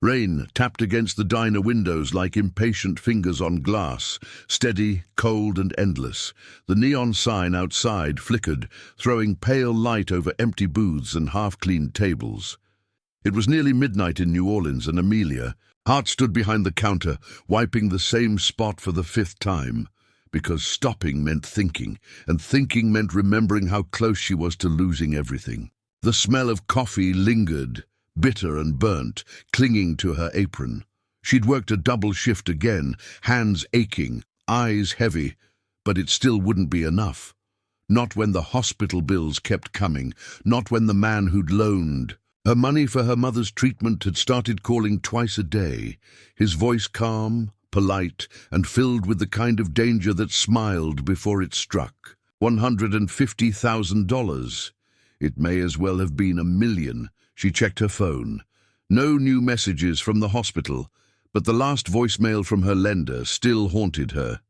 Rain tapped against the diner windows like impatient fingers on glass, steady, cold and endless. The neon sign outside flickered, throwing pale light over empty booths and half-cleaned tables. It was nearly midnight in New Orleans, and Amelia, Hart stood behind the counter, wiping the same spot for the 5th time. Because stopping meant thinking, and thinking meant remembering how close she was to losing everything. The smell of coffee lingered, bitter and burnt, clinging to her apron. She'd worked a double shift again, hands aching, eyes heavy, but it still wouldn't be enough. Not when the hospital bills kept coming, not when the man who'd loaned. Her money for her mother's treatment had started calling twice a day, his voice calm, polite, and filled with the kind of danger that smiled before it struck. $150,000. It may as well have been $1 million. She checked her phone. No new messages from the hospital, but the last voicemail from her lender still haunted her.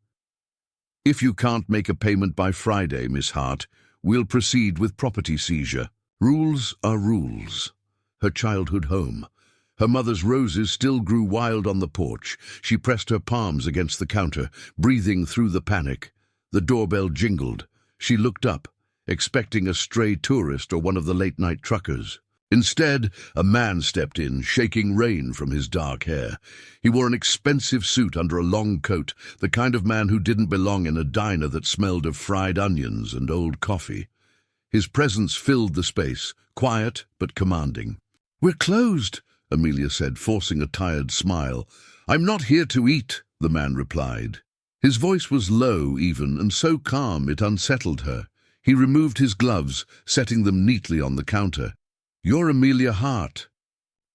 "If you can't make a payment by Friday, Miss Hart, we'll proceed with property seizure. Rules are rules." Her childhood home. Her mother's roses still grew wild on the porch. She pressed her palms against the counter, breathing through the panic. The doorbell jingled. She looked up, expecting a stray tourist or one of the late-night truckers. Instead, a man stepped in, shaking rain from his dark hair. He wore an expensive suit under a long coat, the kind of man who didn't belong in a diner that smelled of fried onions and old coffee. His presence filled the space, quiet but commanding. "We're closed," Amelia said, forcing a tired smile. "I'm not here to eat," the man replied. His voice was low even, and so calm it unsettled her. He removed his gloves, setting them neatly on the counter. "You're Amelia Hart."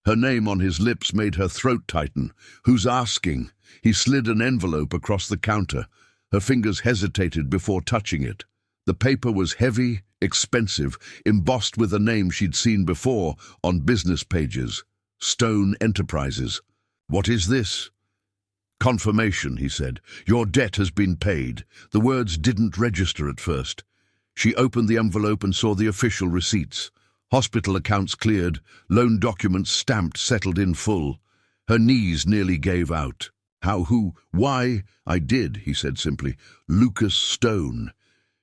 Her name on his lips made her throat tighten. "Who's asking?" He slid an envelope across the counter. Her fingers hesitated before touching it. The paper was heavy, expensive, embossed with a name she'd seen before on business pages. Stone Enterprises. "What is this?" "Confirmation," he said. "Your debt has been paid." The words didn't register at first. She opened the envelope and saw the official receipts. Hospital accounts cleared, loan documents stamped, settled in full. Her knees nearly gave out. "How, who, why?" "I did," he said simply. "Lucas Stone."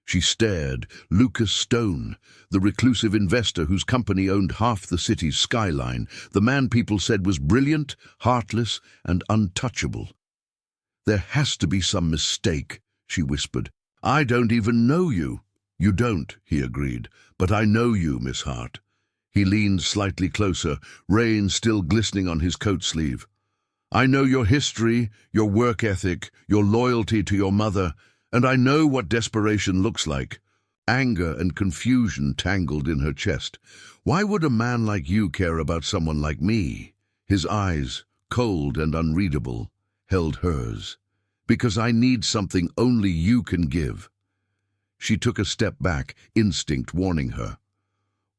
She stared. Lucas Stone, the reclusive investor whose company owned half the city's skyline, the man people said was brilliant, heartless, and untouchable. "There has to be some mistake," she whispered. "I don't even know you." "You don't," he agreed, "but I know you, Miss Hart." He leaned slightly closer, rain still glistening on his coat sleeve. "I know your history, your work ethic, your loyalty to your mother, and I know what desperation looks like." Anger and confusion tangled in her chest. "Why would a man like you care about someone like me?" His eyes, cold and unreadable, held hers. "Because I need something only you can give." She took a step back, instinct warning her.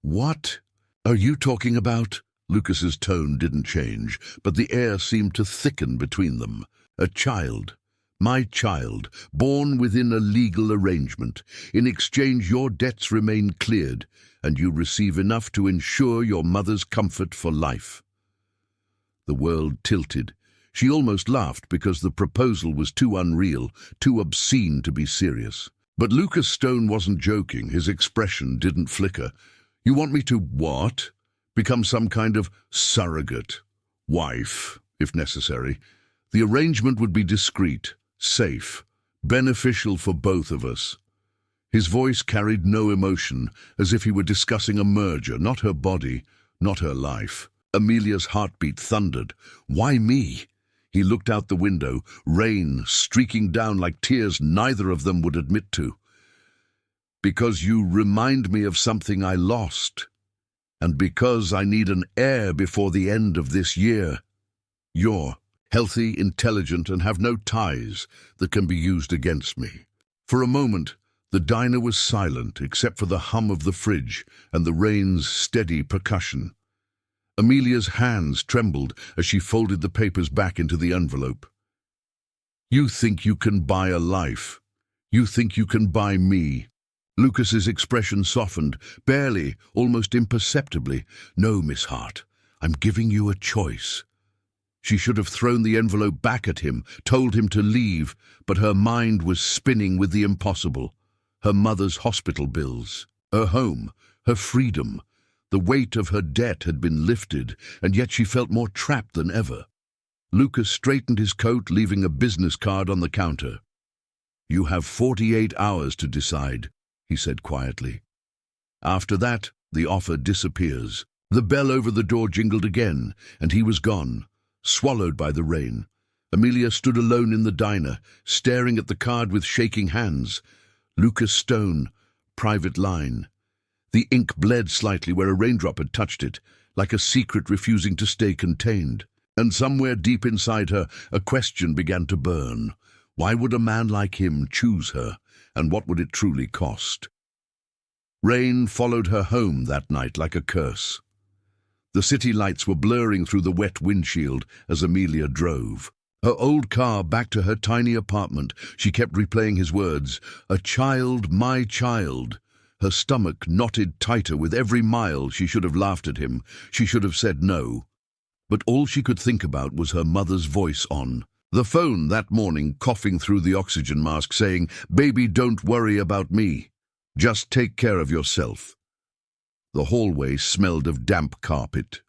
"What are you talking about?" Lucas's tone didn't change, but the air seemed to thicken between them. "A child. My child, born within a legal arrangement. In exchange, your debts remain cleared, and you receive enough to ensure your mother's comfort for life." The world tilted. She almost laughed because the proposal was too unreal, too obscene to be serious. But Lucas Stone wasn't joking. His expression didn't flicker. "You want me to what? Become some kind of surrogate? Wife, if necessary. The arrangement would be discreet, safe, beneficial for both of us." His voice carried no emotion, as if he were discussing a merger, not her body, not her life. Amelia's heartbeat thundered. "Why me?" He looked out the window, rain streaking down like tears neither of them would admit to. "Because you remind me of something I lost, and because I need an heir before the end of this year. You're healthy, intelligent, and have no ties that can be used against me." For a moment, the diner was silent except for the hum of the fridge and the rain's steady percussion. Amelia's hands trembled as she folded the papers back into the envelope. "You think you can buy a life. You think you can buy me." Lucas's expression softened, barely, almost imperceptibly. "No, Miss Hart, I'm giving you a choice. She should have thrown the envelope back at him, told him to leave, but her mind was spinning with the impossible. Her mother's hospital bills, her home, her freedom. The weight of her debt had been lifted, and yet she felt more trapped than ever. Lucas straightened his coat, leaving a business card on the counter. "You have 48 hours to decide," he said quietly. "After that, the offer disappears." The bell over the door jingled again, and he was gone, swallowed by the rain. Amelia stood alone in the diner, staring at the card with shaking hands. Lucas Stone, private line. The ink bled slightly where a raindrop had touched it, like a secret refusing to stay contained. And somewhere deep inside her, a question began to burn. Why would a man like him choose her, and what would it truly cost? Rain followed her home that night like a curse. The city lights were blurring through the wet windshield as Amelia drove. Her old car back to her tiny apartment, she kept replaying his words, "A child, my child." Her stomach knotted tighter with every mile. She should have laughed at him. She should have said no. But all she could think about was her mother's voice on the phone that morning, coughing through the oxygen mask, saying, "Baby, don't worry about me. Just take care of yourself." The hallway smelled of damp carpet.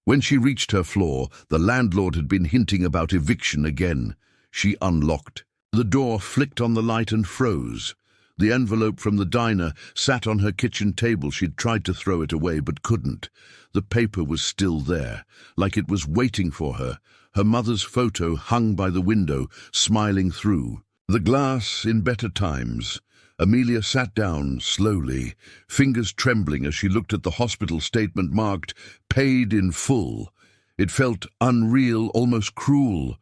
When she reached her floor, the landlord had been hinting about eviction again. She unlocked. The door flicked on the light and froze. The envelope from the diner sat on her kitchen table. She'd tried to throw it away but couldn't. The paper was still there, like it was waiting for her. Her mother's photo hung by the window, smiling through. The glass in better times. Amelia sat down slowly, fingers trembling as she looked at the hospital statement marked, "Paid in full." It felt unreal, almost cruel.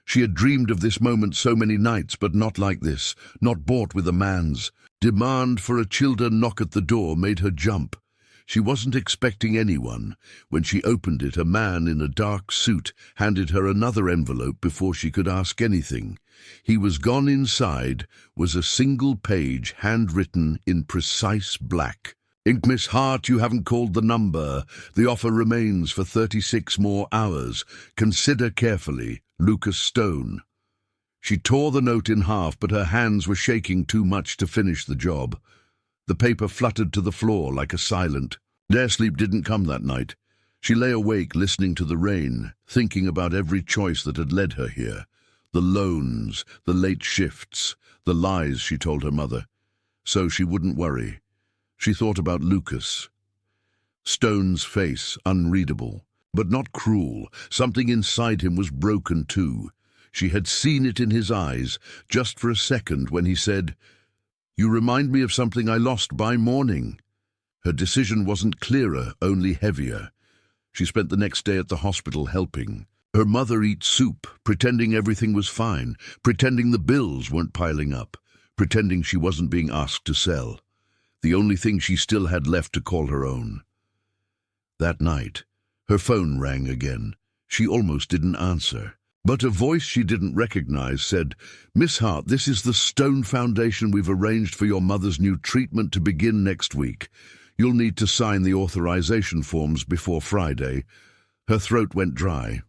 She had dreamed of this moment so many nights, but not like this, not bought with a man's. Demand for a childer knock at the door made her jump. She wasn't expecting anyone. When she opened it, a man in a dark suit handed her another envelope before she could ask anything. He was gone. Inside was a single page handwritten in precise black. "Miss Hart, you haven't called the number. The offer remains for 36 more hours. Consider carefully. Lucas Stone." She tore the note in half, but her hands were shaking too much to finish the job. The paper fluttered to the floor like a silent. Their sleep didn't come that night. She lay awake listening to the rain, thinking about every choice that had led her here. The loans, the late shifts, the lies she told her mother. So she wouldn't worry. She thought about Lucas. Stone's face, unreadable, but not cruel. Something inside him was broken too. She had seen it in his eyes, just for a second, when he said, "You remind me of something I lost by morning." Her decision wasn't clearer, only heavier. She spent the next day at the hospital helping. Her mother eat soup, pretending everything was fine, pretending the bills weren't piling up, pretending she wasn't being asked to sell. The only thing she still had left to call her own. That night, her phone rang again. She almost didn't answer. But a voice she didn't recognize said, "Miss Hart, this is the Stone Foundation. We've arranged for your mother's new treatment to begin next week. You'll need to sign the authorization forms before Friday." Her throat went dry.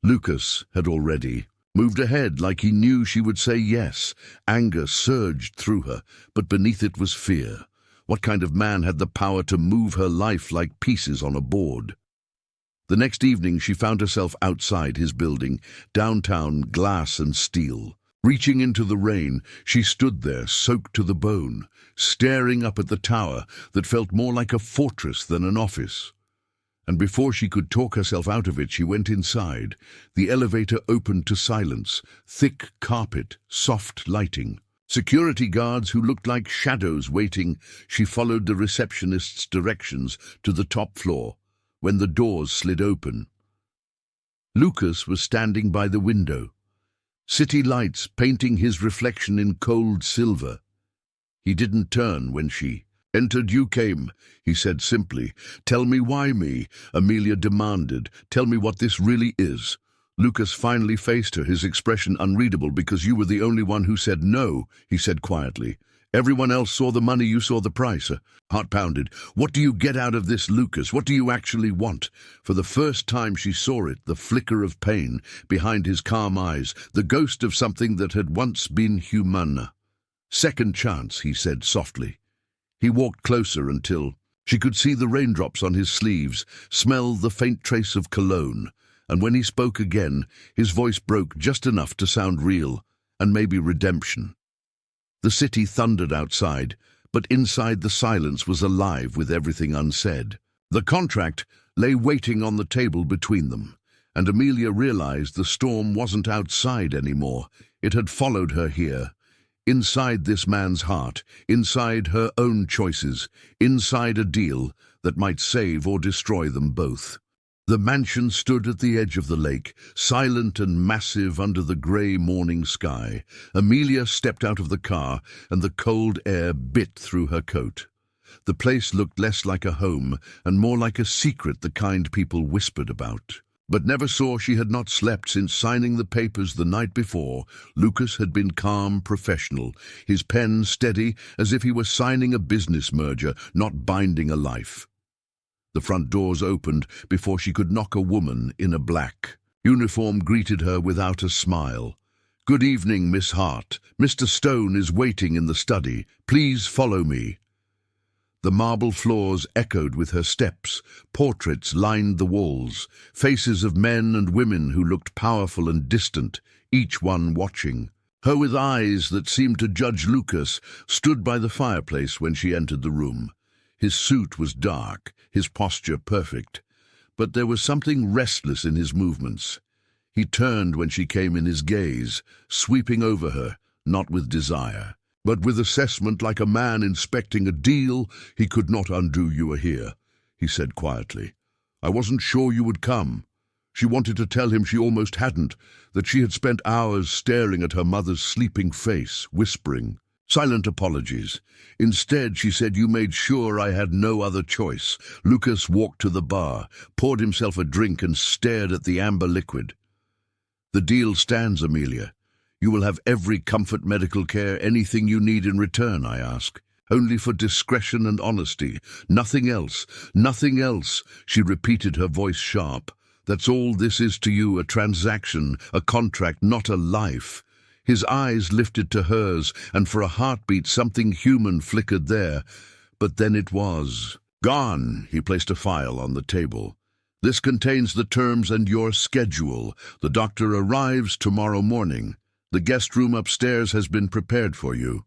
Lucas had already moved ahead, like he knew she would say yes. Anger surged through her, but beneath it was fear. What kind of man had the power to move her life like pieces on a board? The next evening she found herself outside his building, downtown, glass and steel. Reaching into the rain, she stood there, soaked to the bone, staring up at the tower that felt more like a fortress than an office. And before she could talk herself out of it, she went inside. The elevator opened to silence, thick carpet, soft lighting. Security guards who looked like shadows waiting. She followed the receptionist's directions to the top floor, when the doors slid open. Lucas was standing by the window, city lights painting his reflection in cold silver. He didn't turn when she entered. "You came," he said simply. "Tell me why me," Amelia demanded. "Tell me what this really is." Lucas finally faced her, his expression unreadable. "Because you were the only one who said no," he said quietly. Everyone else saw the money, you saw the price. Her heart pounded. What do you get out of this, Lucas? What do you actually want? For the first time she saw it, the flicker of pain behind his calm eyes, the ghost of something that had once been human. Second chance, he said softly. He walked closer until she could see the raindrops on his sleeves, smell the faint trace of cologne, and when he spoke again, his voice broke just enough to sound real, and maybe redemption. The city thundered outside, but inside the silence was alive with everything unsaid. The contract lay waiting on the table between them, and Amelia realized the storm wasn't outside anymore. It had followed her here. Inside this man's heart, inside her own choices, inside a deal that might save or destroy them both. The mansion stood at the edge of the lake, silent and massive under the grey morning sky. Amelia stepped out of the car, and the cold air bit through her coat. The place looked less like a home and more like a secret, the kind people whispered about. But never saw she had not slept since signing the papers the night before. Lucas had been calm, professional, his pen steady as if he were signing a business merger, not binding a life. The front doors opened before she could knock. A woman in a black uniform greeted her without a smile. "Good evening, Miss Hart. Mr. Stone is waiting in the study. Please follow me." The marble floors echoed with her steps. Portraits lined the walls, faces of men and women who looked powerful and distant, each one watching. Her with eyes that seemed to judge Lucas stood by the fireplace when she entered the room. His suit was dark, his posture perfect, but there was something restless in his movements. He turned when she came in, his gaze sweeping over her, not with desire, but with assessment, like a man inspecting a deal he could not undo. "You are here," he said quietly. "I wasn't sure you would come." She wanted to tell him she almost hadn't, that she had spent hours staring at her mother's sleeping face, whispering silent apologies. Instead, she said, "You made sure I had no other choice." Lucas walked to the bar, poured himself a drink and stared at the amber liquid. "The deal stands, Amelia. You will have every comfort, medical care, anything you need in return, I ask. Only for discretion and honesty. Nothing else. Nothing else," she repeated, her voice sharp. "That's all this is to you, a transaction, a contract, not a life." His eyes lifted to hers, and for a heartbeat something human flickered there. But then it was gone. He placed a file on the table. "This contains the terms and your schedule. The doctor arrives tomorrow morning. The guest room upstairs has been prepared for you."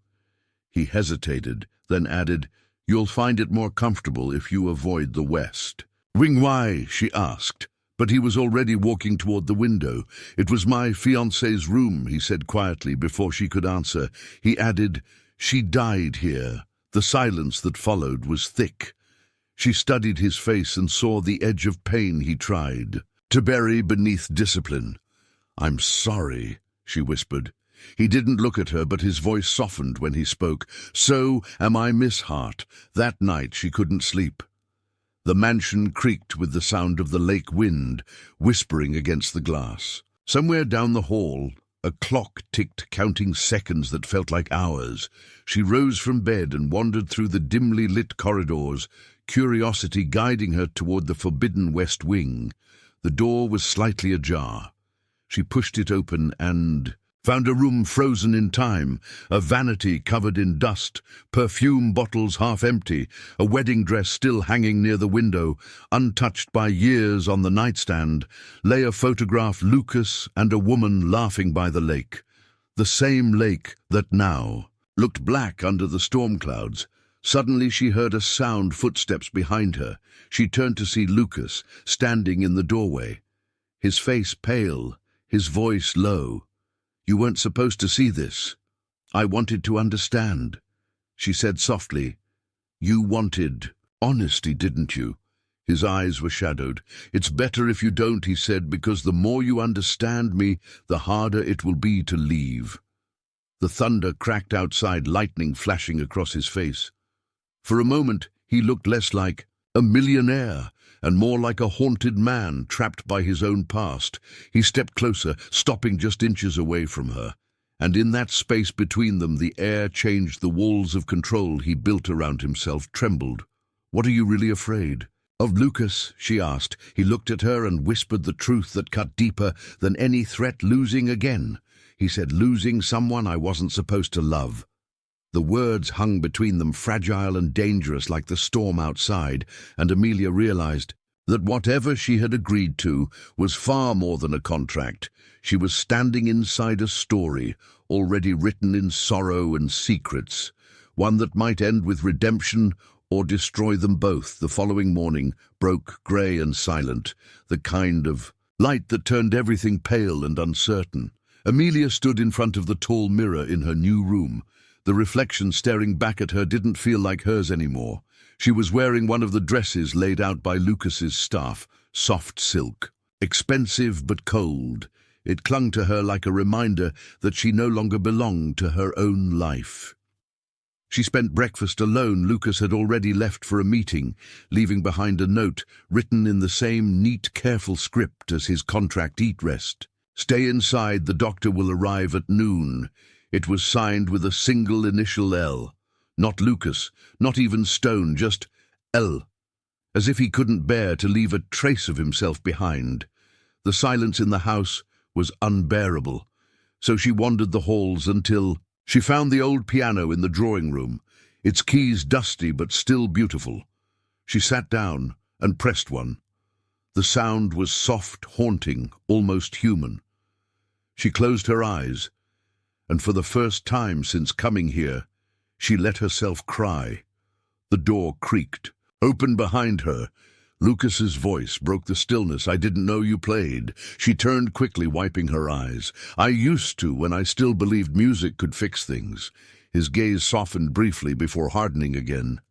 He hesitated, then added, "You'll find it more comfortable if you avoid the west." "Ring why?" she asked. But he was already walking toward the window. "It was my fiancée's room," he said quietly before she could answer. He added, "She died here." The silence that followed was thick. She studied his face and saw the edge of pain he tried to bury beneath discipline. "I'm sorry," she whispered. He didn't look at her, but his voice softened when he spoke. "So am I, Miss Hart." That night she couldn't sleep. The mansion creaked with the sound of the lake wind whispering against the glass. Somewhere down the hall, a clock ticked, counting seconds that felt like hours. She rose from bed and wandered through the dimly lit corridors, curiosity guiding her toward the forbidden west wing. The door was slightly ajar. She pushed it open and found a room frozen in time, a vanity covered in dust, perfume bottles half empty, a wedding dress still hanging near the window. Untouched by years on the nightstand lay a photograph, Lucas and a woman laughing by the lake. The same lake that now looked black under the storm clouds. Suddenly she heard a sound, footsteps behind her. She turned to see Lucas standing in the doorway, his face pale, his voice low. "You weren't supposed to see this. I wanted to understand," she said softly. "You wanted honesty, didn't you?" His eyes were shadowed. "It's better if you don't," he said, "because the more you understand me, the harder it will be to leave." The thunder cracked outside, lightning flashing across his face. For a moment, he looked less like a millionaire and more like a haunted man trapped by his own past. He stepped closer, stopping just inches away from her, And in that space between them, the air changed. The walls of control he built around himself trembled. "What are you really afraid of?" "Lucas," she asked. He looked at her and whispered the truth that cut deeper than any threat. "Losing again." He said, "Losing someone I wasn't supposed to love." The words hung between them, fragile and dangerous like the storm outside, and Amelia realized that whatever she had agreed to was far more than a contract. She was standing inside a story, already written in sorrow and secrets, one that might end with redemption or destroy them both. The following morning broke grey and silent, the kind of light that turned everything pale and uncertain. Amelia stood in front of the tall mirror in her new room. The reflection staring back at her didn't feel like hers anymore. She was wearing one of the dresses laid out by Lucas's staff, soft silk, expensive but cold. It clung to her like a reminder that she no longer belonged to her own life. She spent breakfast alone. Lucas had already left for a meeting, leaving behind a note written in the same neat, careful script as his contract. "Eat, rest. Stay inside. The doctor will arrive at noon." It was signed with a single initial L. Not Lucas, not even Stone, just L. As if he couldn't bear to leave a trace of himself behind. The silence in the house was unbearable, so she wandered the halls until she found the old piano in the drawing room, its keys dusty but still beautiful. She sat down and pressed one. The sound was soft, haunting, almost human. She closed her eyes, and for the first time since coming here, she let herself cry. The door creaked, open behind her. Lucas's voice broke the stillness. "I didn't know you played." She turned quickly, wiping her eyes. "I used to, when I still believed music could fix things." His gaze softened briefly before hardening again.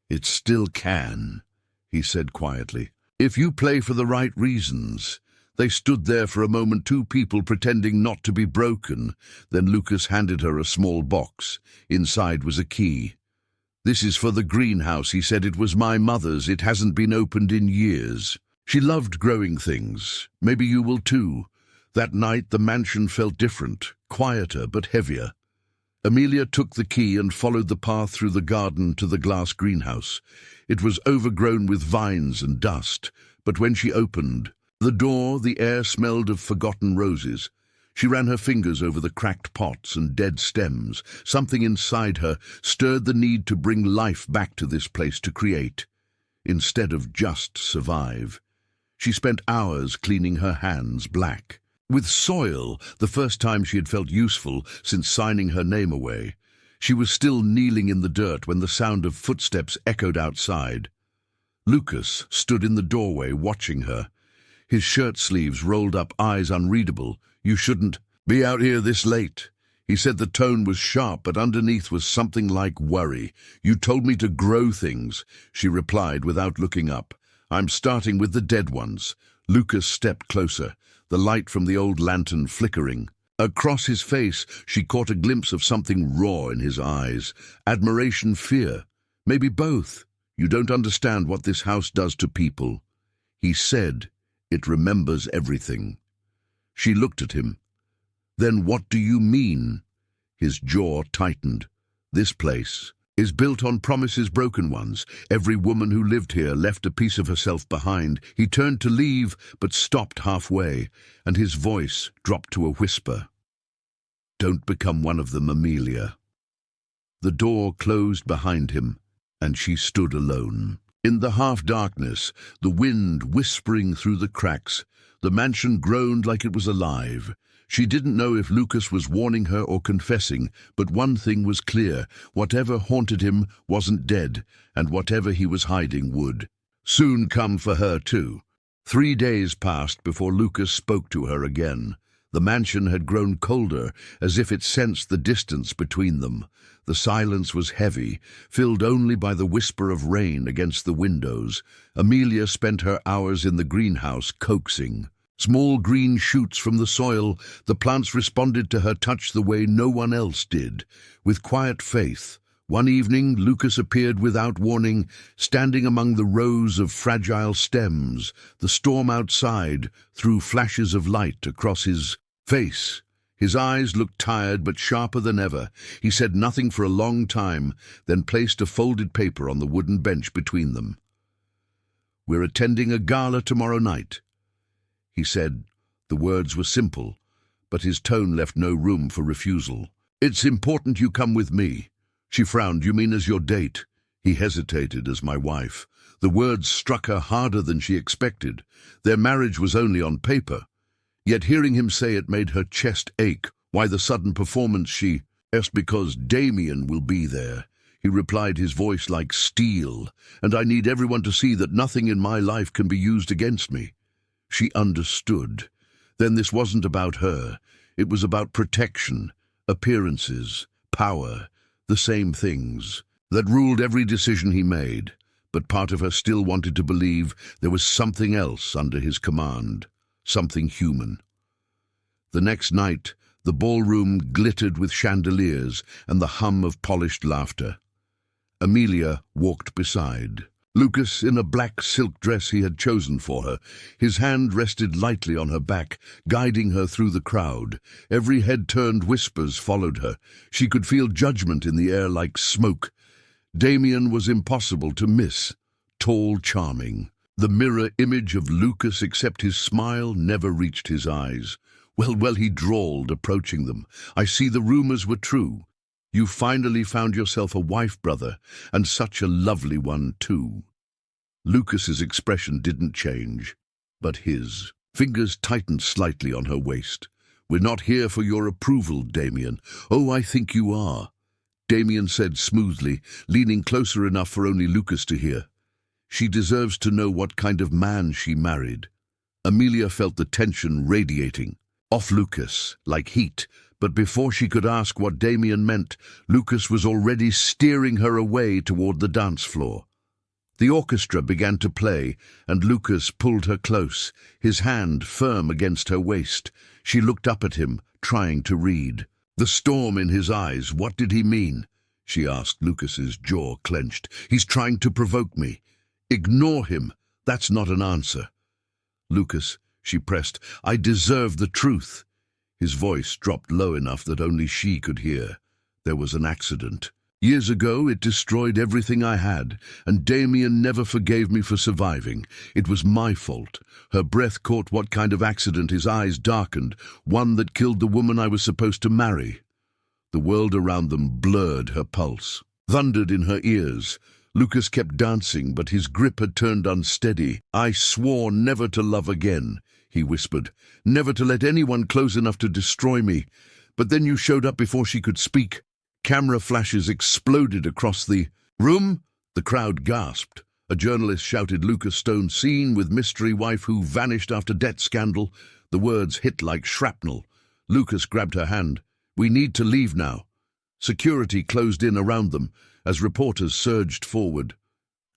"It still can," he said quietly, "if you play for the right reasons." They stood there for a moment, two people pretending not to be broken. Then Lucas handed her a small box. Inside was a key. "This is for the greenhouse," he said. "It was my mother's. It hasn't been opened in years. She loved growing things. Maybe you will too." That night the mansion felt different, quieter but heavier. Amelia took the key and followed the path through the garden to the glass greenhouse. It was overgrown with vines and dust, but when she opened the door, the air smelled of forgotten roses. She ran her fingers over the cracked pots and dead stems. Something inside her stirred the need to bring life back to this place, to create, instead of just survive. She spent hours cleaning her hands black with soil, the first time she had felt useful since signing her name away. She was still kneeling in the dirt when the sound of footsteps echoed outside. Lucas stood in the doorway watching her. His shirt sleeves rolled up, eyes unreadable. "You shouldn't be out here this late," he said. The tone was sharp, but underneath was something like worry. "You told me to grow things," she replied without looking up. "I'm starting with the dead ones." Lucas stepped closer, the light from the old lantern flickering. Across his face, she caught a glimpse of something raw in his eyes. Admiration, fear, maybe both. "You don't understand what this house does to people," he said. "It remembers everything." She looked at him. "Then what do you mean?" His jaw tightened. "This place is built on promises, broken ones. Every woman who lived here left a piece of herself behind." He turned to leave, but stopped halfway, and his voice dropped to a whisper. "Don't become one of them, Amelia." The door closed behind him, and she stood alone. In the half-darkness, the wind whispering through the cracks, the mansion groaned like it was alive. She didn't know if Lucas was warning her or confessing, but one thing was clear: whatever haunted him wasn't dead, and whatever he was hiding would soon come for her too. 3 days passed before Lucas spoke to her again. The mansion had grown colder, as if it sensed the distance between them. The silence was heavy, filled only by the whisper of rain against the windows. Amelia spent her hours in the greenhouse, coaxing. Small green shoots from the soil, the plants responded to her touch the way no one else did, with quiet faith. One evening, Lucas appeared without warning, standing among the rows of fragile stems. The storm outside threw flashes of light across his face. His eyes looked tired but sharper than ever. He said nothing for a long time, then placed a folded paper on the wooden bench between them. "We're attending a gala tomorrow night," he said. The words were simple, but his tone left no room for refusal. "It's important you come with me." She frowned. "You mean as your date?" He hesitated. "As my wife." The words struck her harder than she expected. Their marriage was only on paper. Yet hearing him say it made her chest ache. Why the sudden performance? She asked. "Because Damien will be there," he replied, his voice like steel. "And I need everyone to see that nothing in my life can be used against me." She understood. Then this wasn't about her. It was about protection, appearances, power, the same things that ruled every decision he made. But part of her still wanted to believe there was something else under his command. Something human. The next night, the ballroom glittered with chandeliers and the hum of polished laughter. Amelia walked beside. Lucas, in a black silk dress he had chosen for her, his hand rested lightly on her back, guiding her through the crowd. Every head-turned whispers followed her. She could feel judgment in the air like smoke. Damien was impossible to miss. Tall, charming. The mirror image of Lucas, except his smile never reached his eyes. Well, he drawled, approaching them. "I see the rumors were true. You finally found yourself a wife, brother, and such a lovely one, too." Lucas's expression didn't change, but his fingers tightened slightly on her waist. "We're not here for your approval, Damien." "Oh, I think you are," Damien said smoothly, leaning closer enough for only Lucas to hear. "She deserves to know what kind of man she married." Amelia felt the tension radiating off Lucas like heat, but before she could ask what Damien meant, Lucas was already steering her away toward the dance floor. The orchestra began to play, and Lucas pulled her close, his hand firm against her waist. She looked up at him, trying to read the storm in his eyes. "What did he mean?" she asked, Lucas's jaw clenched. "He's trying to provoke me." "Ignore him. That's not an answer." "Lucas," she pressed, "I deserve the truth." His voice dropped low enough that only she could hear. "There was an accident. Years ago, it destroyed everything I had, and Damien never forgave me for surviving. It was my fault." Her breath caught. "What kind of accident?" His eyes darkened. "One that killed the woman I was supposed to marry." The world around them blurred. Her pulse thundered in her ears. Lucas kept dancing, but his grip had turned unsteady. "I swore never to love again," he whispered. "Never to let anyone close enough to destroy me. But then you showed up before she could speak." Camera flashes exploded across the room. The crowd gasped. A journalist shouted, "Lucas Stone seen with mystery wife who vanished after debt scandal." The words hit like shrapnel. Lucas grabbed her hand. "We need to leave now." Security closed in around them as reporters surged forward.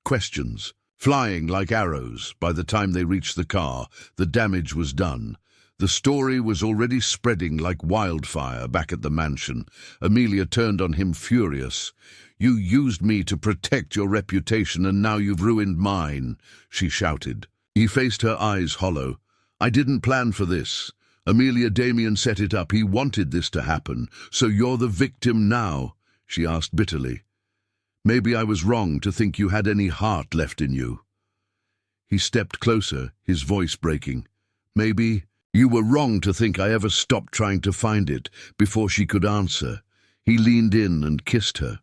Questions flying like arrows. By the time they reached the car, the damage was done. The story was already spreading like wildfire back at the mansion. Amelia turned on him, furious. "You used me to protect your reputation, and now you've ruined mine," she shouted. He faced her, eyes hollow. "I didn't plan for this. Amelia, Damien set it up. He wanted this to happen. So you're the victim now?" she asked bitterly. "Maybe I was wrong to think you had any heart left in you." He stepped closer, his voice breaking. "Maybe you were wrong to think I ever stopped trying to find it." Before she could answer, he leaned in and kissed her.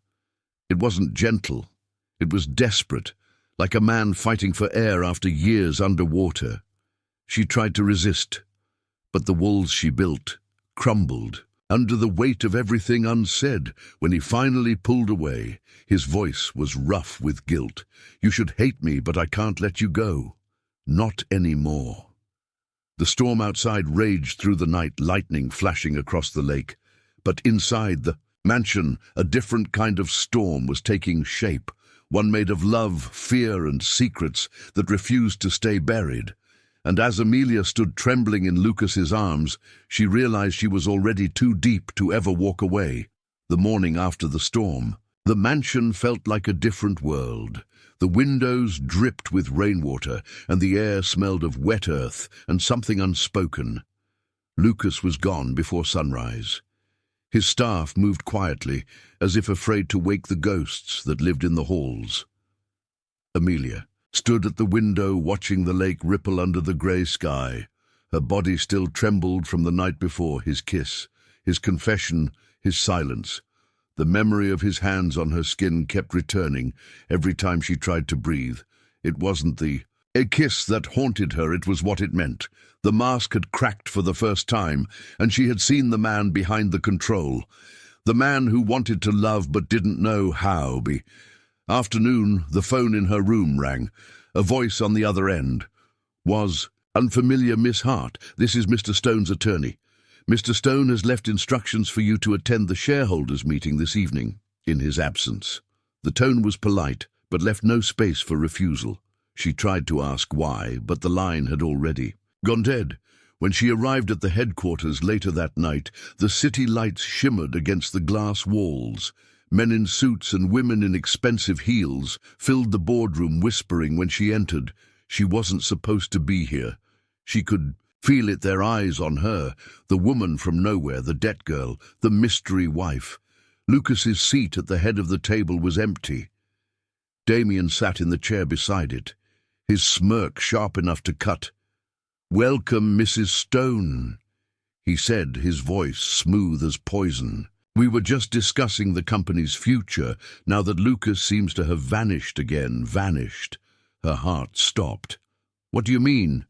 It wasn't gentle. It was desperate, like a man fighting for air after years underwater. She tried to resist, but the walls she built crumbled under the weight of everything unsaid. When he finally pulled away, his voice was rough with guilt. "You should hate me, but I can't let you go. Not anymore." The storm outside raged through the night, lightning flashing across the lake. But inside the mansion, a different kind of storm was taking shape, one made of love, fear, and secrets that refused to stay buried. And as Amelia stood trembling in Lucas's arms, she realized she was already too deep to ever walk away. The morning after the storm, the mansion felt like a different world. The windows dripped with rainwater, and the air smelled of wet earth and something unspoken. Lucas was gone before sunrise. His staff moved quietly, as if afraid to wake the ghosts that lived in the halls. Amelia stood at the window watching the lake ripple under the grey sky. Her body still trembled from the night before, his kiss, his confession, his silence. The memory of his hands on her skin kept returning every time she tried to breathe. It wasn't a kiss that haunted her, it was what it meant. The mask had cracked for the first time, and she had seen the man behind the control. The man who wanted to love but didn't know how. Afternoon, the phone in her room rang. A voice on the other end was, "Unfamiliar Miss Hart, this is Mr. Stone's attorney. Mr. Stone has left instructions for you to attend the shareholders' meeting this evening, in his absence." The tone was polite, but left no space for refusal. She tried to ask why, but the line had already gone dead. When she arrived at the headquarters later that night, the city lights shimmered against the glass walls. Men in suits and women in expensive heels filled the boardroom, whispering when she entered. She wasn't supposed to be here. She could feel it, their eyes on her, the woman from nowhere, the debt girl, the mystery wife. Lucas's seat at the head of the table was empty. Damien sat in the chair beside it, his smirk sharp enough to cut. "Welcome, Mrs. Stone," he said, his voice smooth as poison. "We were just discussing the company's future, now that Lucas seems to have vanished again." Vanished. Her heart stopped. "What do you mean?"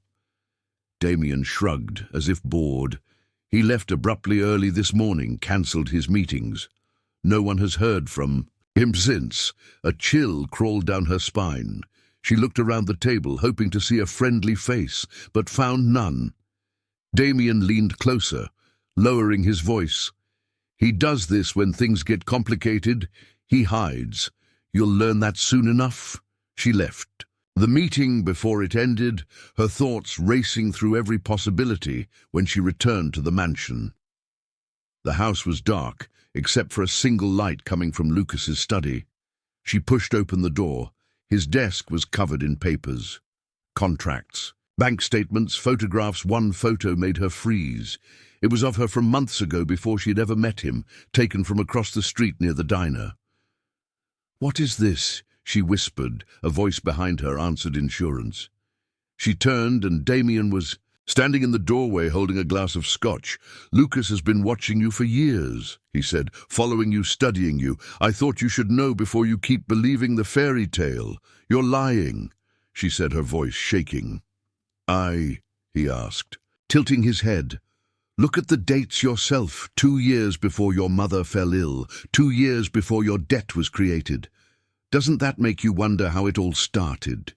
Damien shrugged, as if bored. "He left abruptly early this morning, cancelled his meetings. No one has heard from him since." A chill crawled down her spine. She looked around the table, hoping to see a friendly face, but found none. Damien leaned closer, lowering his voice. "He does this when things get complicated. He hides. You'll learn that soon enough." She left the meeting before it ended, her thoughts racing through every possibility when she returned to the mansion. The house was dark, except for a single light coming from Lucas's study. She pushed open the door. His desk was covered in papers. Contracts, bank statements, photographs. One photo made her freeze. It was of her from months ago, before she'd ever met him, taken from across the street near the diner. "What is this?" she whispered. A voice behind her answered insurance. She turned, and Damien was standing in the doorway holding a glass of scotch. "Lucas has been watching you for years," he said, "following you, studying you. I thought you should know before you keep believing the fairy tale. You're lying," she said, her voice shaking. He asked, tilting his head. "Look at the dates yourself. 2 years before your mother fell ill. 2 years before your debt was created. Doesn't that make you wonder how it all started?"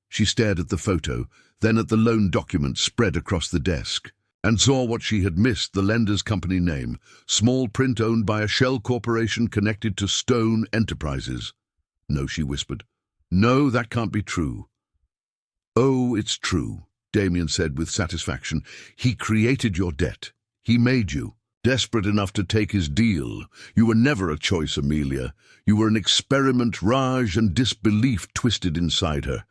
She stared at the photo, then at the loan document spread across the desk, and saw what she had missed, the lender's company name, small print, owned by a shell corporation connected to Stone Enterprises. "No," she whispered. "No, that can't be true." "Oh, it's true," Damien said with satisfaction. "He created your debt. He made you. Desperate enough to take his deal. You were never a choice, Amelia. You were an experiment, rage and disbelief twisted inside her."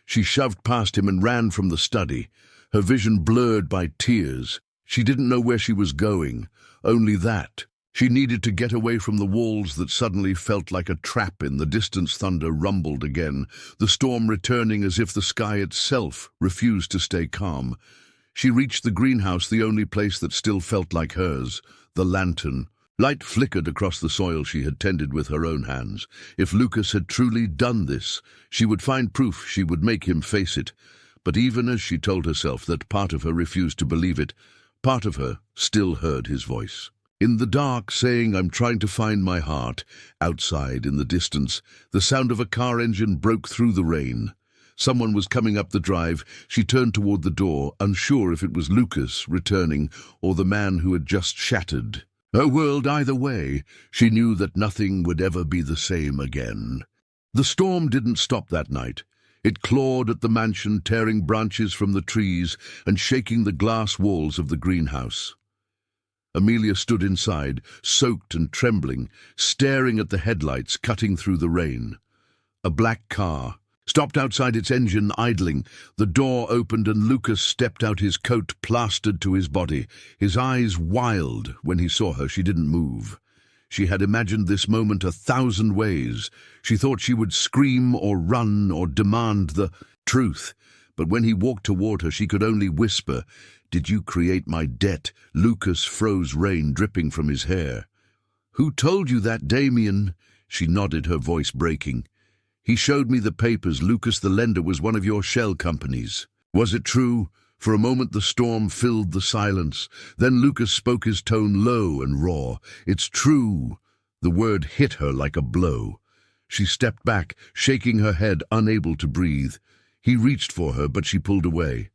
She shoved past him and ran from the study, her vision blurred by tears. She didn't know where she was going, only that she needed to get away from the walls that suddenly felt like a trap. In the distance, thunder rumbled again, the storm returning as if the sky itself refused to stay calm. She reached the greenhouse, the only place that still felt like hers, the lantern. Light flickered across the soil she had tended with her own hands. If Lucas had truly done this, she would find proof, she would make him face it. But even as she told herself that, part of her refused to believe it, part of her still heard his voice. In the dark, saying, "I'm trying to find my heart." Outside, in the distance, the sound of a car engine broke through the rain. Someone was coming up the drive. She turned toward the door, unsure if it was Lucas returning or the man who had just shattered her world. Either way, she knew that nothing would ever be the same again. The storm didn't stop that night. It clawed at the mansion, tearing branches from the trees and shaking the glass walls of the greenhouse. Amelia stood inside, soaked and trembling, staring at the headlights cutting through the rain. A black car, stopped outside its engine idling. The door opened and Lucas stepped out, his coat plastered to his body. His eyes wild. When he saw her, she didn't move. She had imagined this moment 1,000 ways. She thought she would scream or run or demand the truth. But when he walked toward her, she could only whisper, "Did you create my debt?" Lucas froze, rain dripping from his hair. "Who told you that, Damien?" She nodded, her voice breaking. "He showed me the papers. Lucas, the lender, was one of your shell companies." Was it true? For a moment the storm filled the silence. Then Lucas spoke, his tone low and raw. "It's true." The word hit her like a blow. She stepped back, shaking her head, unable to breathe. He reached for her, but she pulled away.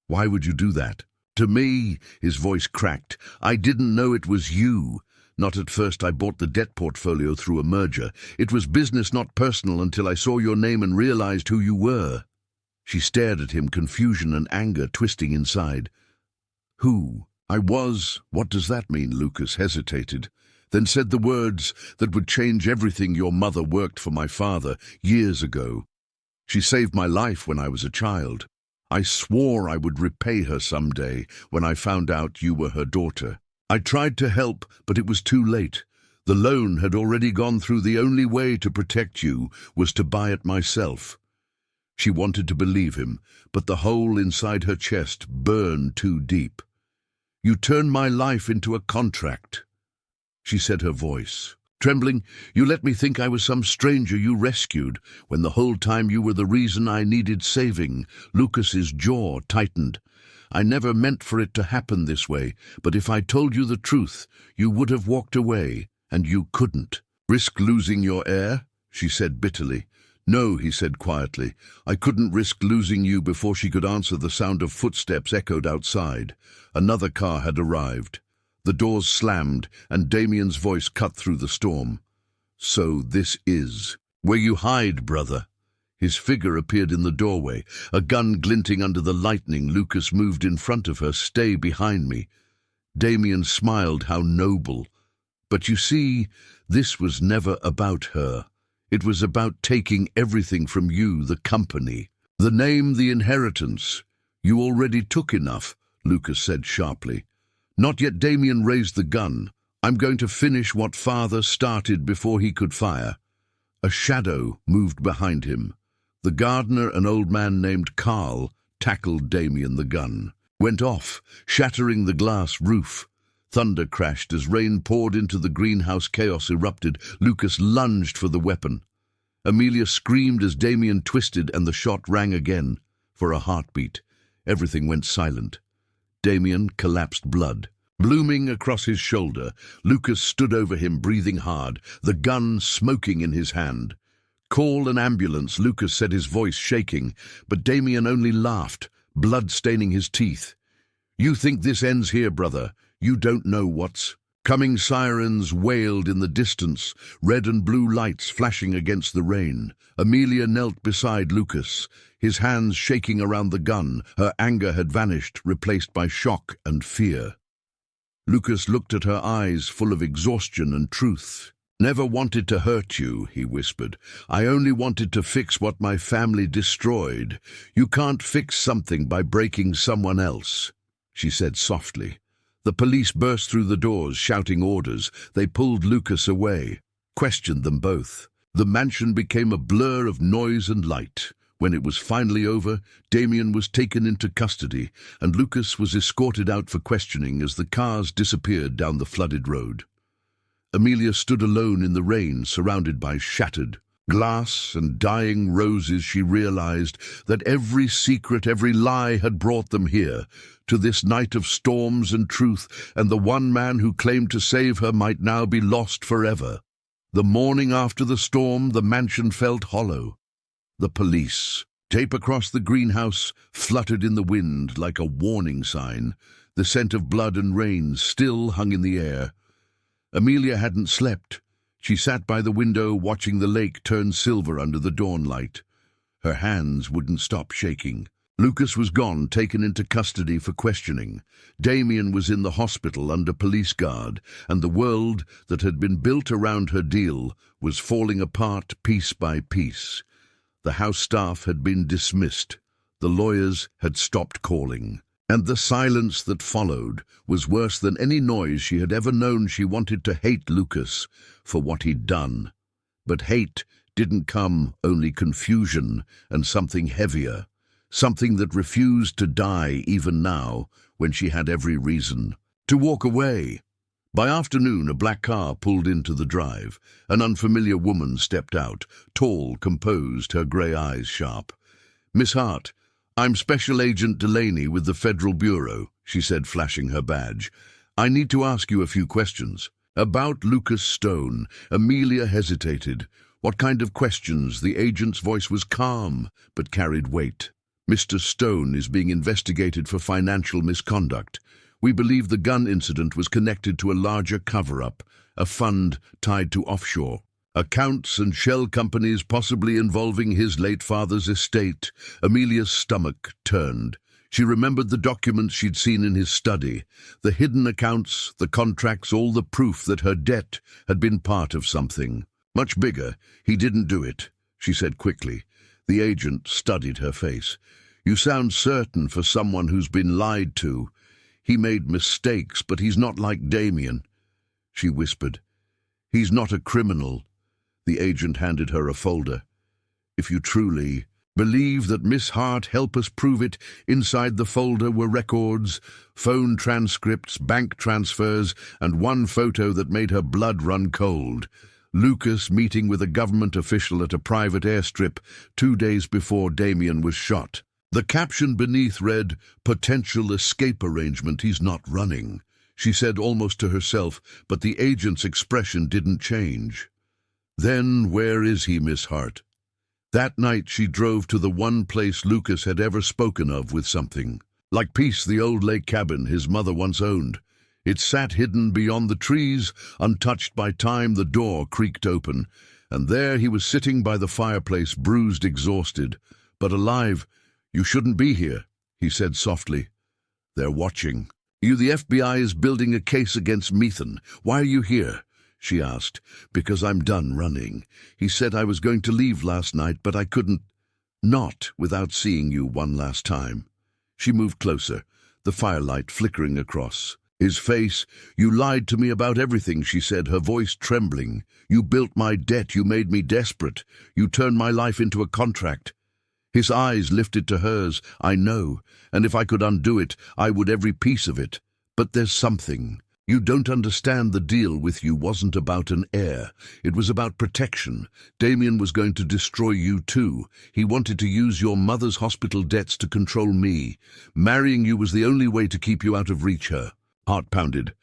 "Why would you do that?" "To me," his voice cracked, "I didn't know it was you. Not at first. I bought the debt portfolio through a merger. It was business, not personal, until I saw your name and realized who you were." She stared at him, confusion and anger twisting inside. "Who? I was? What does that mean?" Lucas hesitated, then said the words that would change everything. "Your mother worked for my father years ago. She saved my life when I was a child. I swore I would repay her someday when I found out you were her daughter. I tried to help, but it was too late. The loan had already gone through. The only way to protect you was to buy it myself." She wanted to believe him, but the hole inside her chest burned too deep. "You turned my life into a contract," she said, her voice trembling. "You let me think I was some stranger you rescued, when the whole time you were the reason I needed saving." Lucas's jaw tightened. "I never meant for it to happen this way, but if I told you the truth, you would have walked away, and you couldn't." "Risk losing your heir?" she said bitterly. "No," he said quietly. "I couldn't risk losing you." Before she could answer, the sound of footsteps echoed outside. Another car had arrived. The doors slammed, and Damien's voice cut through the storm. "So this is where you hide, brother." His figure appeared in the doorway, a gun glinting under the lightning. Lucas moved in front of her. "Stay behind me." Damien smiled. How noble. "But you see, this was never about her. It was about taking everything from you, the company. The name, the inheritance. You already took enough," Lucas said sharply. "Not yet." Damien raised the gun. "I'm going to finish what father started before he could fire." A shadow moved behind him. The gardener, an old man named Carl, tackled Damien. The gun went off, shattering the glass roof. Thunder crashed as rain poured into the greenhouse. Chaos erupted. Lucas lunged for the weapon. Amelia screamed as Damien twisted, and the shot rang again. For a heartbeat, everything went silent. Damien collapsed, blood blooming across his shoulder. Lucas stood over him, breathing hard, the gun smoking in his hand. "Call an ambulance," Lucas said, his voice shaking, but Damien only laughed, blood staining his teeth. "You think this ends here, brother? You don't know what's coming." Sirens wailed in the distance, red and blue lights flashing against the rain. Amelia knelt beside Lucas, his hands shaking around the gun. Her anger had vanished, replaced by shock and fear. Lucas looked at her eyes, full of exhaustion and truth. "Never wanted to hurt you," he whispered. "I only wanted to fix what my family destroyed. You can't fix something by breaking someone else," she said softly. The police burst through the doors, shouting orders. They pulled Lucas away, questioned them both. The mansion became a blur of noise and light. When it was finally over, Damien was taken into custody, and Lucas was escorted out for questioning as the cars disappeared down the flooded road. Amelia stood alone in the rain, surrounded by shattered glass and dying roses. She realized that every secret, every lie had brought them here, to this night of storms and truth, and the one man who claimed to save her might now be lost forever. The morning after the storm, the mansion felt hollow. The police tape across the greenhouse fluttered in the wind like a warning sign. The scent of blood and rain still hung in the air. Amelia hadn't slept. She sat by the window, watching the lake turn silver under the dawn light. Her hands wouldn't stop shaking. Lucas was gone, taken into custody for questioning. Damien was in the hospital under police guard, and the world that had been built around her deal was falling apart piece by piece. The house staff had been dismissed. The lawyers had stopped calling. And the silence that followed was worse than any noise she had ever known. She wanted to hate Lucas for what he'd done. But hate didn't come, only confusion and something heavier, something that refused to die even now when she had every reason to walk away. By afternoon, a black car pulled into the drive. An unfamiliar woman stepped out, tall, composed, her grey eyes sharp. "Miss Hart, I'm Special Agent Delaney with the Federal Bureau," she said, flashing her badge. "I need to ask you a few questions." "About Lucas Stone." Amelia hesitated. What kind of questions? The agent's voice was calm, but carried weight. "Mr. Stone is being investigated for financial misconduct. We believe the gun incident was connected to a larger cover-up, a fund tied to offshore accounts and shell companies possibly involving his late father's estate." Amelia's stomach turned. She remembered the documents she'd seen in his study, the hidden accounts, the contracts, all the proof that her debt had been part of something much bigger. "He didn't do it," she said quickly. The agent studied her face. "You sound certain for someone who's been lied to. He made mistakes, but he's not like Damien," she whispered. "He's not a criminal." The agent handed her a folder. "If you truly believe that, Miss Hart, help us prove it." Inside the folder were records, phone transcripts, bank transfers, and one photo that made her blood run cold. Lucas meeting with a government official at a private airstrip 2 days before Damien was shot. The caption beneath read, "Potential escape arrangement. He's not running," she said almost to herself, but the agent's expression didn't change. "Then where is he, Miss Hart?" That night she drove to the one place Lucas had ever spoken of with something like peace, the old lake cabin his mother once owned. It sat hidden beyond the trees, untouched by time. The door creaked open, and there he was sitting by the fireplace, bruised, exhausted, but alive. "You shouldn't be here," he said softly. "They're watching. The FBI is building a case against Methan. Why are you here?" she asked. "Because I'm done running. He said I was going to leave last night, but I couldn't. Not without seeing you one last time." She moved closer, the firelight flickering across his face. "You lied to me about everything," she said, her voice trembling. "You built my debt. You made me desperate. You turned my life into a contract." His eyes lifted to hers. "I know, and if I could undo it, I would, every piece of it. But there's something. You don't understand. The deal with you wasn't about an heir. It was about protection. Damien was going to destroy you too. He wanted to use your mother's hospital debts to control me. Marrying you was the only way to keep you out of reach." Her heart pounded.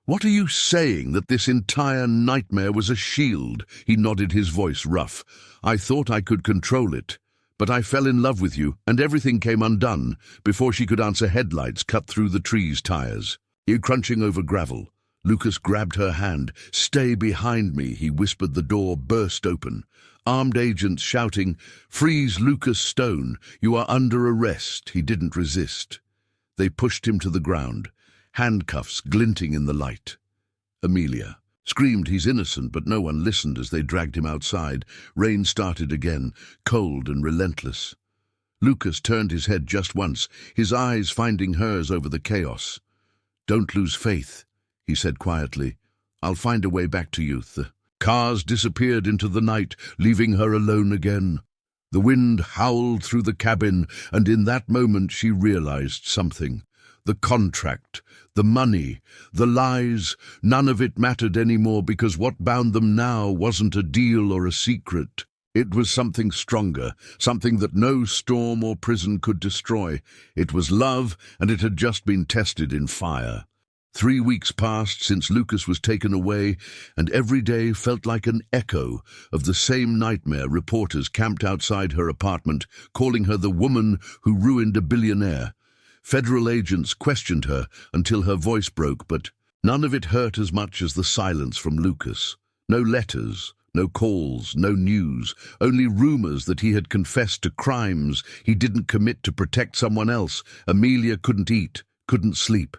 "What are you saying? That this entire nightmare was a shield?" He nodded, his voice rough. "I thought I could control it. But I fell in love with you, and everything came undone." Before she could answer, headlights cut through the tree's tires. "You crunching over gravel." Lucas grabbed her hand. "Stay behind me," he whispered. The door burst open. Armed agents shouting, "Freeze Lucas Stone, you are under arrest." He didn't resist. They pushed him to the ground, handcuffs glinting in the light. Amelia screamed, "He's innocent," but no one listened as they dragged him outside. Rain started again, cold and relentless. Lucas turned his head just once, his eyes finding hers over the chaos. "Don't lose faith," he said quietly. "I'll find a way back to you." The cars disappeared into the night, leaving her alone again. The wind howled through the cabin, and in that moment she realized something. The contract, the money, the lies, none of it mattered anymore, because what bound them now wasn't a deal or a secret. It was something stronger, something that no storm or prison could destroy. It was love, and it had just been tested in fire. 3 weeks passed since Lucas was taken away, and every day felt like an echo of the same nightmare. Reporters camped outside her apartment, calling her the woman who ruined a billionaire. Federal agents questioned her until her voice broke, but none of it hurt as much as the silence from Lucas. No letters, no calls, no news, only rumors that he had confessed to crimes he didn't commit to protect someone else. Amelia couldn't eat, couldn't sleep.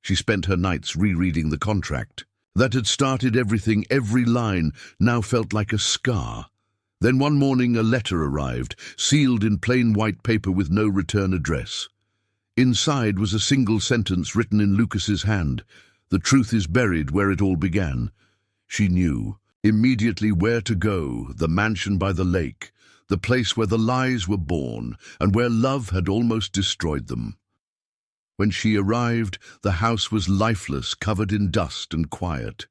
She spent her nights rereading the contract. That had started everything. Every line now felt like a scar. Then one morning a letter arrived, sealed in plain white paper with no return address. Inside was a single sentence written in Lucas's hand. "The truth is buried where it all began." She knew immediately where to go, the mansion by the lake, the place where the lies were born and where love had almost destroyed them. When she arrived, the house was lifeless, covered in dust and quiet.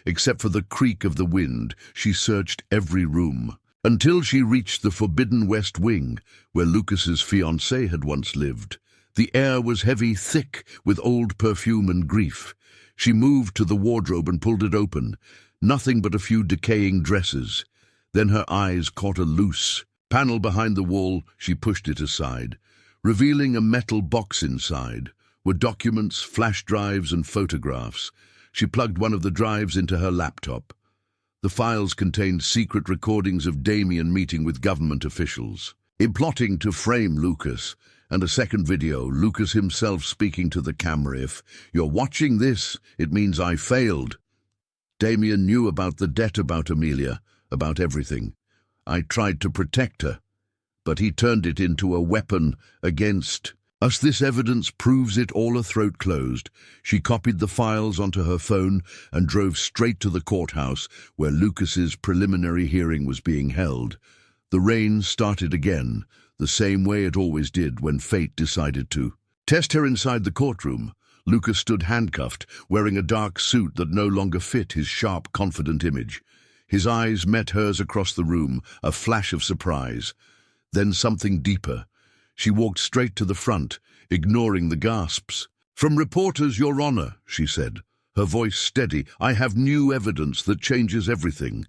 Except for the creak of the wind, she searched every room, until she reached the forbidden west wing, where Lucas's fiancée had once lived. The air was heavy, thick, with old perfume and grief. She moved to the wardrobe and pulled it open. Nothing but a few decaying dresses. Then her eyes caught a loose panel behind the wall. She pushed it aside. Revealing a metal box inside were documents, flash drives, and photographs. She plugged one of the drives into her laptop. The files contained secret recordings of Damien meeting with government officials, plotting to frame Lucas, and a second video, Lucas himself speaking to the camera. "If you're watching this, it means I failed. Damien knew about the debt, about Amelia, about everything. I tried to protect her, but he turned it into a weapon against us. This evidence proves it all." A throat closed. She copied the files onto her phone and drove straight to the courthouse where Lucas's preliminary hearing was being held. The rain started again, the same way it always did when fate decided to test her. Inside the courtroom, Lucas stood handcuffed, wearing a dark suit that no longer fit his sharp, confident image. His eyes met hers across the room, a flash of surprise. Then something deeper. She walked straight to the front, ignoring the gasps. "From reporters, Your Honor," she said, her voice steady. "I have new evidence that changes everything."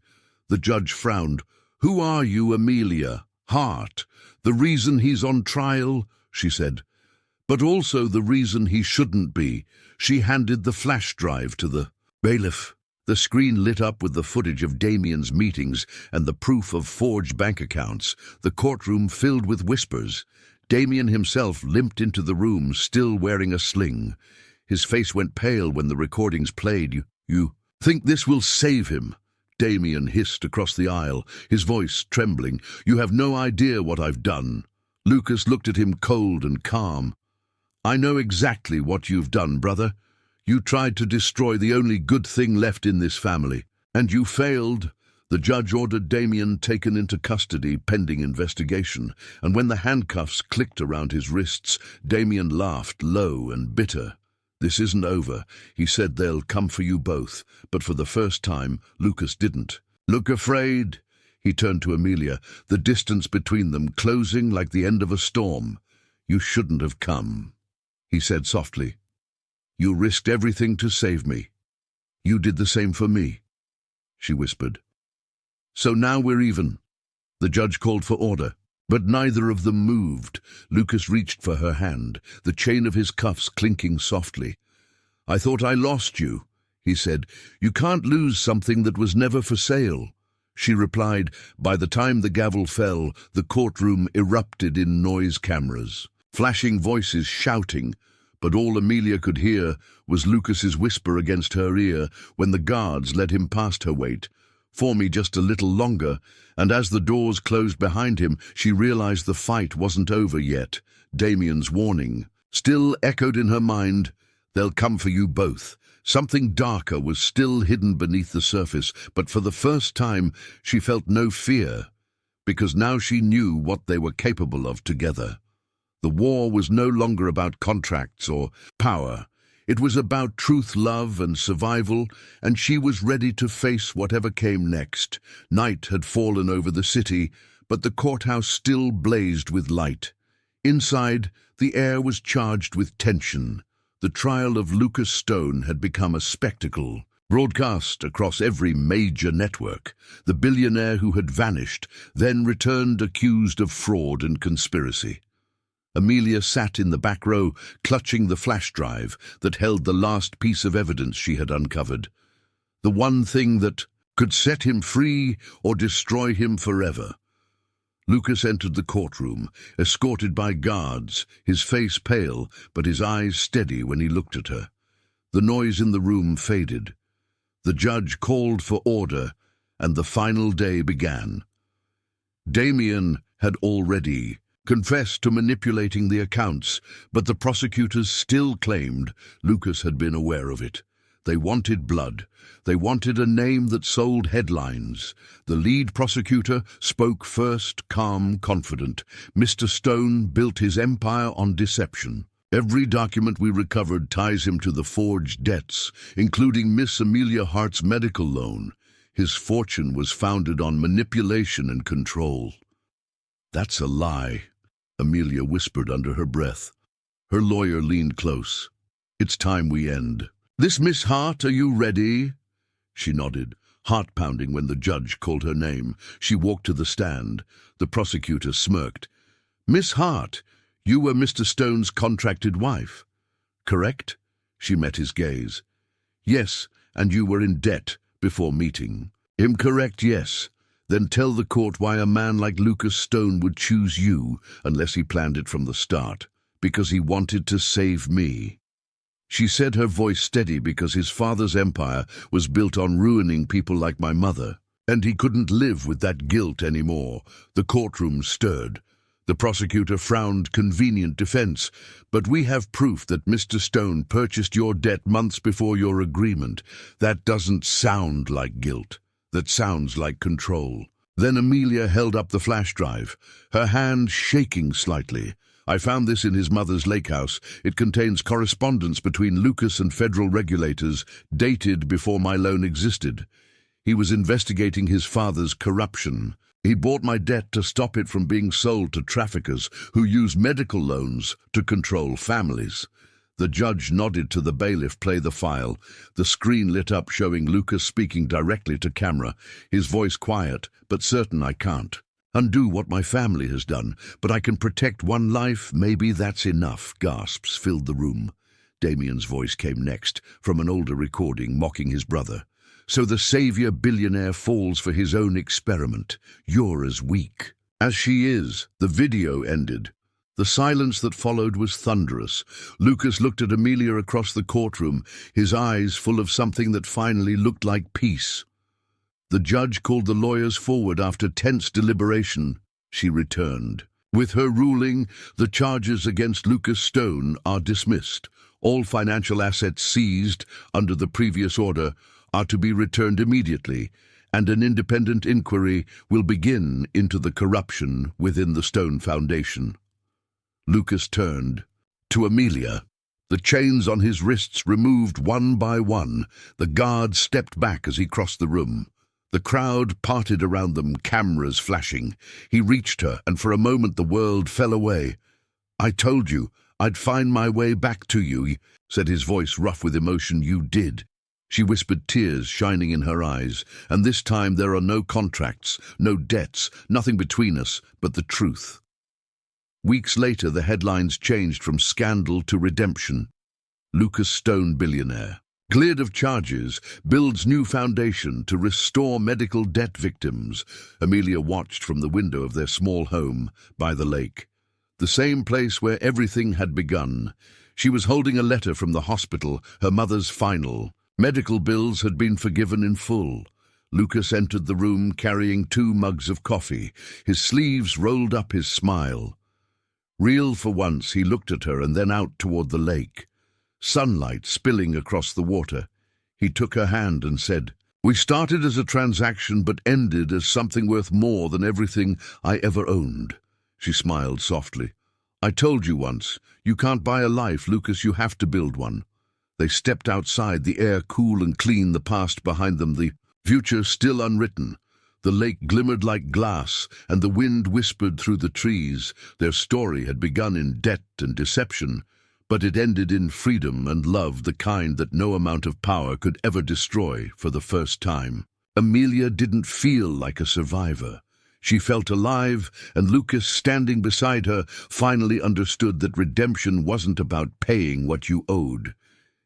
The judge frowned. "Who are you, Amelia? Hart. The reason he's on trial," she said. "But also the reason he shouldn't be." She handed the flash drive to the bailiff. The screen lit up with the footage of Damien's meetings and the proof of forged bank accounts. The courtroom filled with whispers. Damien himself limped into the room, still wearing a sling. His face went pale when the recordings played. You think this will save him?" Damien hissed across the aisle, his voice trembling. "You have no idea what I've done." Lucas looked at him cold and calm. "I know exactly what you've done, brother. You tried to destroy the only good thing left in this family, and you failed." The judge ordered Damien taken into custody pending investigation, and when the handcuffs clicked around his wrists, Damien laughed, low and bitter. "This isn't over," he said. "They'll come for you both." But for the first time, Lucas didn't look afraid. He turned to Amelia, the distance between them closing like the end of a storm. "You shouldn't have come," he said softly. "You risked everything to save me. You did the same for me," she whispered. "So now we're even." The judge called for order, but neither of them moved. Lucas reached for her hand, the chain of his cuffs clinking softly. "I thought I lost you," he said. "You can't lose something that was never for sale." She replied. By the time the gavel fell, the courtroom erupted in noise cameras, flashing voices shouting, but all Amelia could hear was Lucas's whisper against her ear when the guards led him past her. "Wait for me just a little longer," and as the doors closed behind him, she realized the fight wasn't over yet. Damien's warning still echoed in her mind. "They'll come for you both." Something darker was still hidden beneath the surface, but for the first time she felt no fear, because now she knew what they were capable of together. The war was no longer about contracts or power. It was about truth, love, and survival, and she was ready to face whatever came next. Night had fallen over the city, but the courthouse still blazed with light. Inside, the air was charged with tension. The trial of Lucas Stone had become a spectacle, broadcast across every major network. The billionaire who had vanished, then returned accused of fraud and conspiracy. Amelia sat in the back row, clutching the flash drive that held the last piece of evidence she had uncovered. The one thing that could set him free or destroy him forever. Lucas entered the courtroom, escorted by guards, his face pale, but his eyes steady when he looked at her. The noise in the room faded. The judge called for order, and the final day began. Damien had already confessed to manipulating the accounts, but the prosecutors still claimed Lucas had been aware of it. They wanted blood. They wanted a name that sold headlines. The lead prosecutor spoke first, calm, confident. Mr. Stone built his empire on deception. Every document we recovered ties him to the forged debts, including Miss Amelia Hart's medical loan. His fortune was founded on manipulation and control. "That's a lie," Amelia whispered under her breath. Her lawyer leaned close. "It's time we end." "This Miss Hart, are you ready?" She nodded, heart pounding when the judge called her name. She walked to the stand. The prosecutor smirked. "Miss Hart, you were Mr. Stone's contracted wife, correct?" She met his gaze. "Yes, and you were in debt before meeting." "Incorrect, yes. Then tell the court why a man like Lucas Stone would choose you unless he planned it from the start. Because he wanted to save me." She said, her voice steady, because his father's empire was built on ruining people like my mother, and he couldn't live with that guilt anymore. The courtroom stirred. The prosecutor frowned, convenient defense. "But we have proof that Mr. Stone purchased your debt months before your agreement. That doesn't sound like guilt. That sounds like control." Then Amelia held up the flash drive, her hand shaking slightly. "I found this in his mother's lake house. It contains correspondence between Lucas and federal regulators, dated before my loan existed. He was investigating his father's corruption. He bought my debt to stop it from being sold to traffickers who use medical loans to control families." The judge nodded to the bailiff. "Play the file." The screen lit up, showing Lucas speaking directly to camera, his voice quiet, but certain. "I can't undo what my family has done, but I can protect one life. Maybe that's enough." Gasps filled the room. Damien's voice came next, from an older recording, mocking his brother. "So the savior billionaire falls for his own experiment. You're as weak as she is." The video ended. The silence that followed was thunderous. Lucas looked at Amelia across the courtroom, his eyes full of something that finally looked like peace. The judge called the lawyers forward after tense deliberation. She returned. With her ruling, the charges against Lucas Stone are dismissed. All financial assets seized under the previous order are to be returned immediately, and an independent inquiry will begin into the corruption within the Stone Foundation. Lucas turned to Amelia. The chains on his wrists removed one by one. The guards stepped back as he crossed the room. The crowd parted around them, cameras flashing. He reached her, and for a moment the world fell away. "I told you I'd find my way back to you," said his voice rough with emotion. "You did." She whispered, tears shining in her eyes. "And this time there are no contracts, no debts, nothing between us but the truth." Weeks later, the headlines changed from scandal to redemption. Lucas Stone, billionaire, cleared of charges, builds new foundation to restore medical debt victims. Amelia watched from the window of their small home by the lake, the same place where everything had begun. She was holding a letter from the hospital, her mother's final. Medical bills had been forgiven in full. Lucas entered the room carrying 2 mugs of coffee, his sleeves rolled up, his smile real for once. He looked at her and then out toward the lake, sunlight spilling across the water. He took her hand and said, "We started as a transaction but ended as something worth more than everything I ever owned." She smiled softly. "I told you once, you can't buy a life, Lucas, you have to build one." They stepped outside, the air cool and clean, the past behind them, the future still unwritten. The lake glimmered like glass, and the wind whispered through the trees. Their story had begun in debt and deception, but it ended in freedom and love, the kind that no amount of power could ever destroy. For the first time, Amelia didn't feel like a survivor. She felt alive, and Lucas, standing beside her, finally understood that redemption wasn't about paying what you owed.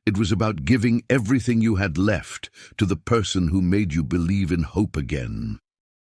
It was about giving everything you had left to the person who made you believe in hope again.